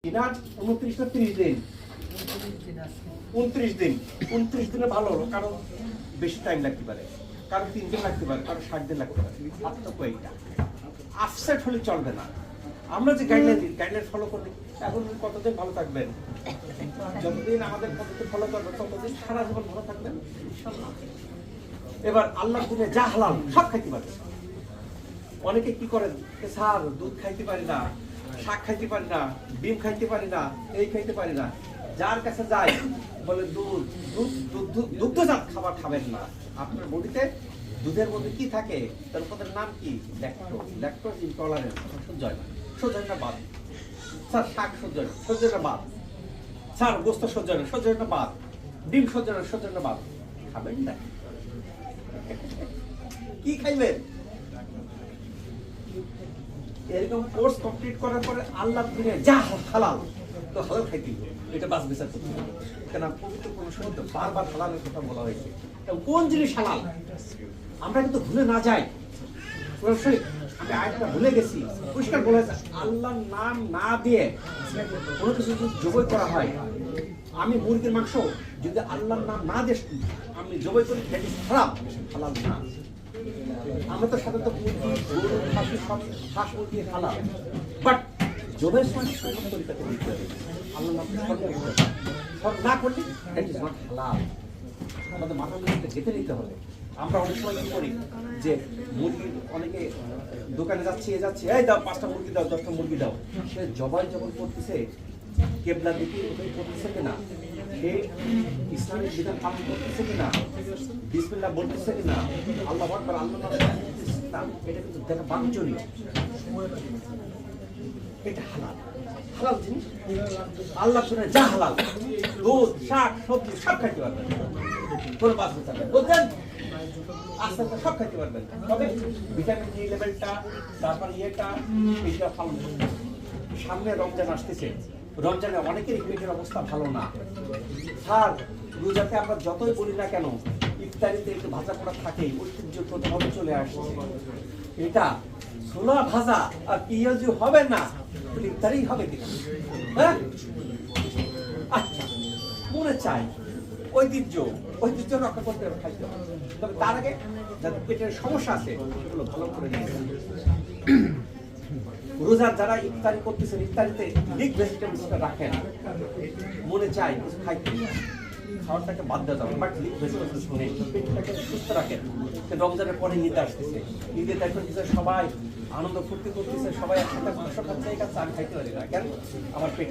Inner 29 না 30 দিন 29 দিন 29 দিনে ভালো হলো, কারণ বেশি টাইম লাগতে পারে, কারো 3 দিন লাগতে পারে, কারো 60 দিন লাগতে পারে। পার্থক্য এইটা। আপসেট হলে চলবে না। আমরা যে গাইডলাইন ফলো করি, এখন কতদিন ভালো থাকবেন? যতদিন আমাদের পদ্ধতি ফলো করবেন ততদিন সারা জীবন ভালো থাকবেন ইনশাআল্লাহ। এবার আল্লাহ গুনে যা হালাল সব খাইতে পারে। অনেকে কি করেন, স্যার দুধ খাইতে পারি না, শাক খাইতে পারি না, ডিম খাইতে পারি না, এই খাইতে পারি না। যার কাছে যাই বলে দুগ্ধজাত খাবার খাবেন না। আপনার বডিতে দুধের মধ্যে কি থাকে, তার পদের নাম কি? ল্যাকটোজ ইনটলারেন্স, সহ্য হয় না, সহ্য হয় না বাদ। স্যার শাক সহ্য হয় না, সহ্য হয় না বাদ। স্যার গোস্ত সহ্য হয় না, সহ্য হয় না বাদ। ডিম সহ্য হয় না, সহ্য হয় না বাদ। খাবেন না, কি খাইবেন? এরকম কোর্স কমপ্লিট করার পরে আল্লাহ দিনে যা হালাল তো হালাল খাইতে হবে, এটা বাস বিচার করতে হবে। কেন পবিত্র কোন শব্দ বারবার হালালের কথা বলা হয়েছে, কোন জিনিস হালাল আমরা কিন্তু ভুলে না যাই। আমি আরেকটা ভুলে গেছি, পরিষ্কার বলা হয়েছে আল্লাহর নাম না দিয়ে কোনো কিছু যদি জবাই করা হয়, আমি মুরগির মাংস যদি আল্লাহর নাম না দিয়ে আমি জবাই করি, সেটি খারাপ, হালাল না। আমরা তো সাধারণত হাঁস মুরগি হালাল, বাট জবাইয়ের সময় সঠিক তরিকাতে দিতে হবে, আল্লাহর নাম সঠিক না করলে দ্যাট ইজ নট হালাল। আমাদের মাথার মধ্যে গেঁথে নিতে হবে। আমরা অনেক সময় কি করি যে মুরগি, অনেকে দোকানে যাচ্ছে এই দাও 5টা মুরগি দাও, 10টা মুরগি দাও, সে জবাই যখন করতেছে কেবলা দিকে করতেছে কিনা, সে ইসলামিক বিধান পালন করতেছে কিনা, বিসমিল্লাহ বলতেছে কিনা, আল্লাহু আকবার আল্লাহ না, এটা কিন্তু দেখা বাঞ্ছনীয়। এটা হালাল, হালাল জিনিস আল্লাহ শুনে যা হালাল, দুধ শাক সবজি সব খাইতে পারবেন, কোনো বাস থাকবে, বুঝলেন? আস্তে আস্তে সব খাইতে পারবেন, তবে ভিটামিন ডি লেভেলটা, তারপর এটা পালন করতে। সামনে রমজান আসতেছে, রমজানে অনেকেরই পেটের অবস্থা ভালো না। স্যার রোজাতে আমরা যতই বলি না কেন, ইফতারিতে একটু ভাজা পোড়া থাকেই, ঐতিহ্যগতভাবে চলে আসছে। এটা ছোলা ভাজা আর পেঁয়াজু হবে না, ইফতারি হবে কিনা? হ্যাঁ, আচ্ছা, মনে চাই ঐতিহ্য রক্ষা করতে হবে, খাইতে হবে। তবে তার আগে যাদের পেটের সমস্যা আছে সেগুলো ভালো করে নিয়ে রোজার যারা ইফতারি করতেছেন, ইফতারিতে লিক ভেজিটেবলসটা রাখেন। মনে চাই কিছু খাইতে, খাওয়াটাকে বাদ দেওয়া যাবে, বাট লিক ভেজিটেবলস শুনে পেটটাকে সুস্থ রাখেন। রমজানের পরে ঈদ আসতেছে, ঈদে দেখবেন যে সবাই আনন্দ ফুর্তি করতেছে, সবাই একসাথে মাংস খাচ্ছে, এই খাচ্ছে, আমি খাইতে পারি না, কেন? আমার পেটে